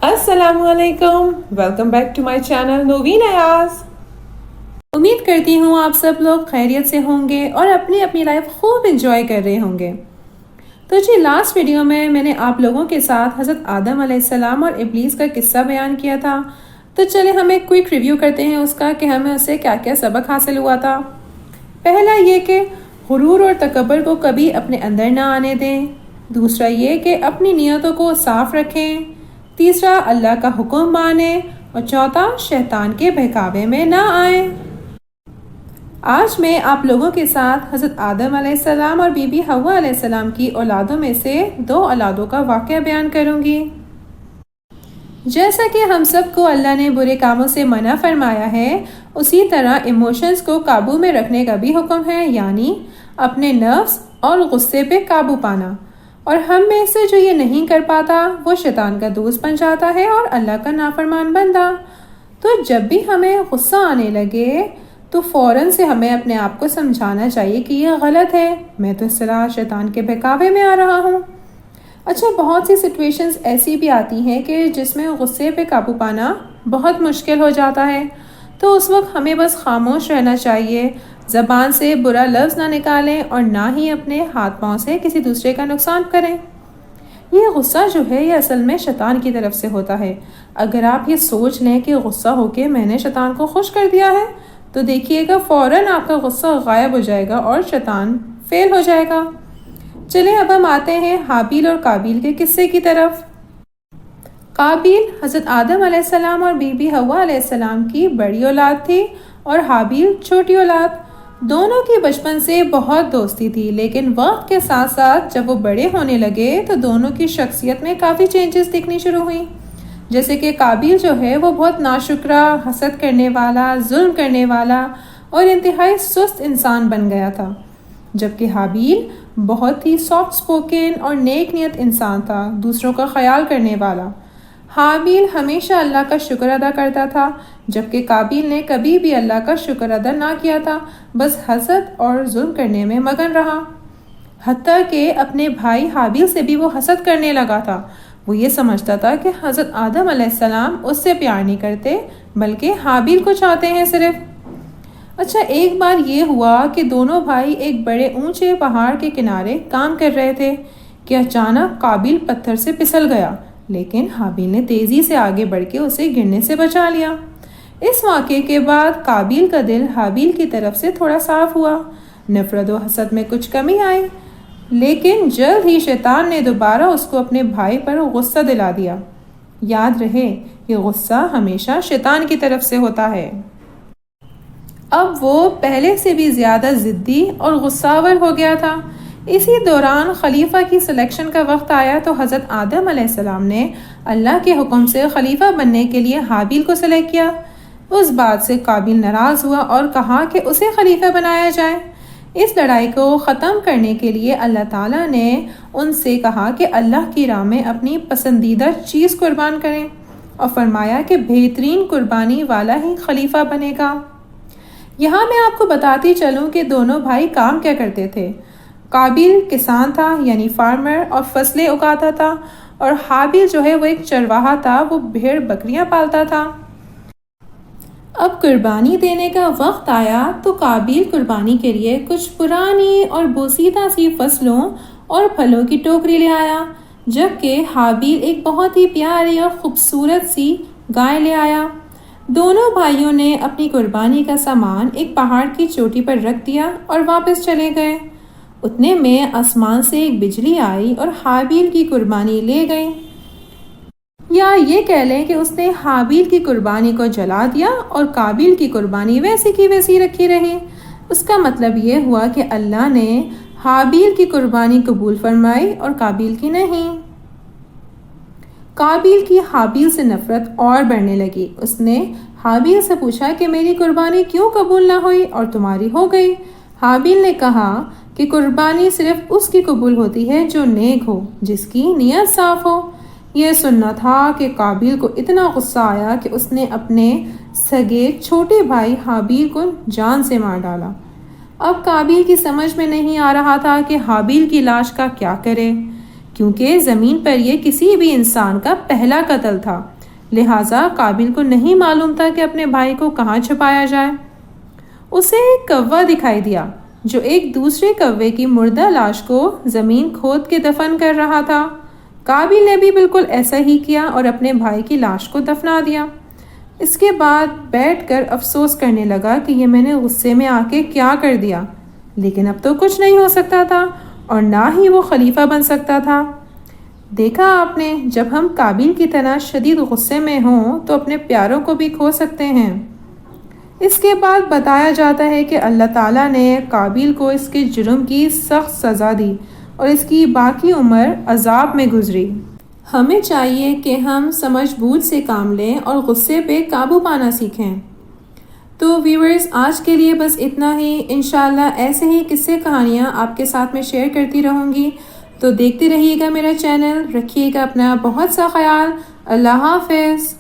السلام علیکم، welcome back to my channel Naveen Ayaz. امید کرتی ہوں آپ سب لوگ خیریت سے ہوں گے اور اپنی اپنی لائف خوب انجوائے کر رہے ہوں گے۔ تو جی لاسٹ ویڈیو میں نے آپ لوگوں کے ساتھ حضرت آدم علیہ السلام اور ابلیس کا قصہ بیان کیا تھا، تو چلے ہم ایک کوئک ریویو کرتے ہیں اس کا کہ ہمیں اس سے کیا کیا سبق حاصل ہوا تھا۔ پہلا یہ کہ غرور اور تکبر کو کبھی اپنے اندر نہ آنے دیں، دوسرا یہ کہ اپنی نیتوں کو صاف رکھیں، تیسرا اللہ کا حکم مانیں، اور چوتھا شیطان کے بہکاوے میں نہ آئیں۔ آج میں آپ لوگوں کے ساتھ حضرت آدم علیہ السلام اور بی بی حوا علیہ السلام کی اولادوں میں سے 2 اولادوں کا واقعہ بیان کروں گی۔ جیسا کہ ہم سب کو اللہ نے برے کاموں سے منع فرمایا ہے، اسی طرح ایموشنز کو قابو میں رکھنے کا بھی حکم ہے، یعنی اپنے نفس اور غصے پہ قابو پانا، اور ہم میں سے جو یہ نہیں کر پاتا وہ شیطان کا دوست بن جاتا ہے اور اللہ کا نافرمان بندہ۔ تو جب بھی ہمیں غصہ آنے لگے تو فوراً سے ہمیں اپنے آپ کو سمجھانا چاہیے کہ یہ غلط ہے، میں تو اس طرح شیطان کے بہکاوے میں آ رہا ہوں۔ اچھا، بہت سی سچویشنز ایسی بھی آتی ہیں کہ جس میں غصے پہ قابو پانا بہت مشکل ہو جاتا ہے، تو اس وقت ہمیں بس خاموش رہنا چاہیے، زبان سے برا لفظ نہ نکالیں اور نہ ہی اپنے ہاتھ پاؤں سے کسی دوسرے کا نقصان کریں۔ یہ غصہ جو ہے یہ اصل میں شیطان کی طرف سے ہوتا ہے۔ اگر آپ یہ سوچ لیں کہ غصہ ہو کے میں نے شیطان کو خوش کر دیا ہے، تو دیکھیے گا فوراً آپ کا غصہ غائب ہو جائے گا اور شیطان فیل ہو جائے گا۔ چلیں اب ہم آتے ہیں حابیل اور قابیل کے قصے کی طرف۔ قابیل حضرت آدم علیہ السلام اور بی بی حوا علیہ السلام کی بڑی اولاد تھی اور حابیل چھوٹی اولاد۔ دونوں کی بچپن سے بہت دوستی تھی، لیکن وقت کے ساتھ ساتھ جب وہ بڑے ہونے لگے تو دونوں کی شخصیت میں کافی چینجز دکھنی شروع ہوئیں۔ جیسے کہ قابیل جو ہے وہ بہت ناشکرا، حسد کرنے والا، ظلم کرنے والا اور انتہائی سست انسان بن گیا تھا، جبکہ حابیل بہت ہی سافٹ سپوکن اور نیک نیت انسان تھا، دوسروں کا خیال کرنے والا۔ حابیل ہمیشہ اللہ کا شکر ادا کرتا تھا، جبکہ قابیل نے کبھی بھی اللہ کا شکر ادا نہ کیا تھا، بس حسد اور ظلم کرنے میں مگن رہا۔ حتیٰ کہ اپنے بھائی حابیل سے بھی وہ حسد کرنے لگا تھا۔ وہ یہ سمجھتا تھا کہ حضرت آدم علیہ السلام اس سے پیار نہیں کرتے بلکہ حابیل کو چاہتے ہیں صرف۔ اچھا، ایک بار یہ ہوا کہ دونوں بھائی ایک بڑے اونچے پہاڑ کے کنارے کام کر رہے تھے کہ اچانک قابیل پتھر سے پھسل گیا، لیکن حابیل نے تیزی سے آگے بڑھ کے اسے گرنے سے بچا لیا۔ اس واقعے کے بعد قابیل کا دل حابیل کی طرف سے تھوڑا صاف ہوا، نفرت و حسد میں کچھ کمی آئی، لیکن جلد ہی شیطان نے دوبارہ اس کو اپنے بھائی پر غصہ دلا دیا۔ یاد رہے، یہ غصہ ہمیشہ شیطان کی طرف سے ہوتا ہے۔ اب وہ پہلے سے بھی زیادہ ضدی اور غصہ ور ہو گیا تھا۔ اسی دوران خلیفہ کی سلیکشن کا وقت آیا تو حضرت آدم علیہ السلام نے اللہ کے حکم سے خلیفہ بننے کے لیے حابیل کو سلیکٹ کیا۔ اس بات سے قابیل ناراض ہوا اور کہا کہ اسے خلیفہ بنایا جائے۔ اس لڑائی کو ختم کرنے کے لیے اللہ تعالیٰ نے ان سے کہا کہ اللہ کی راہ میں اپنی پسندیدہ چیز قربان کریں، اور فرمایا کہ بہترین قربانی والا ہی خلیفہ بنے گا۔ یہاں میں آپ کو بتاتی چلوں کہ دونوں بھائی کام کیا کرتے تھے۔ قابیل کسان تھا، یعنی فارمر، اور فصلیں اگاتا تھا، اور حابیل جو ہے وہ ایک چرواہا تھا، وہ بھیڑ بکریاں پالتا تھا۔ اب قربانی دینے کا وقت آیا تو قابیل قربانی کے لیے کچھ پرانی اور بوسیدہ سی فصلوں اور پھلوں کی ٹوکری لے آیا، جبکہ حابیل ایک بہت ہی پیاری اور خوبصورت سی گائے لے آیا۔ دونوں بھائیوں نے اپنی قربانی کا سامان ایک پہاڑ کی چوٹی پر رکھ دیا اور واپس چلے گئے۔ اتنے میں آسمان سے ایک بجلی آئی اور حابیل کی قربانی لے گئی، یا یہ کہہ لیں کہ اس نے حابیل کی قربانی کو جلا دیا اور قابیل کی قربانی ویسی کی ویسی رکھی رہی۔ اس کا مطلب یہ ہوا کہ اللہ نے حابیل کی قربانی قبول فرمائی اور قابیل کی نہیں۔ قابیل کی حابیل سے نفرت اور بڑھنے لگی۔ اس نے حابیل سے پوچھا کہ میری قربانی کیوں قبول نہ ہوئی اور تمہاری ہو گئی؟ حابیل نے کہا کہ قربانی صرف اس کی قبول ہوتی ہے جو نیک ہو، جس کی نیت صاف ہو۔ یہ سننا تھا کہ قابیل کو اتنا غصہ آیا کہ اس نے اپنے سگے چھوٹے بھائی حابیل کو جان سے مار ڈالا۔ اب قابیل کی سمجھ میں نہیں آ رہا تھا کہ حابیل کی لاش کا کیا کرے، کیونکہ زمین پر یہ کسی بھی انسان کا پہلا قتل تھا، لہٰذا قابل کو نہیں معلوم تھا کہ اپنے بھائی کو کہاں چھپایا جائے۔ اسے ایک کوا دکھائی دیا جو ایک دوسرے کوے کی مردہ لاش کو زمین کھود کے دفن کر رہا تھا۔ قابل نے بھی بالکل ایسا ہی کیا اور اپنے بھائی کی لاش کو دفنا دیا۔ اس کے بعد بیٹھ کر افسوس کرنے لگا کہ یہ میں نے غصے میں آ کے کیا کر دیا، لیکن اب تو کچھ نہیں ہو سکتا تھا اور نہ ہی وہ خلیفہ بن سکتا تھا۔ دیکھا آپ نے، جب ہم قابل کی طرح شدید غصے میں ہوں تو اپنے پیاروں کو بھی کھو سکتے ہیں۔ اس کے بعد بتایا جاتا ہے کہ اللہ تعالیٰ نے قابل کو اس کے جرم کی سخت سزا دی اور اس کی باقی عمر عذاب میں گزری۔ ہمیں چاہیے کہ ہم سمجھ بوجھ سے کام لیں اور غصے پہ قابو پانا سیکھیں۔ تو ویورز، آج کے لیے بس اتنا ہی۔ انشاءاللہ ایسے ہی قصے کہانیاں آپ کے ساتھ میں شیئر کرتی رہوں گی، تو دیکھتے رہیے گا میرا چینل۔ رکھیے گا اپنا بہت سا خیال۔ اللہ حافظ۔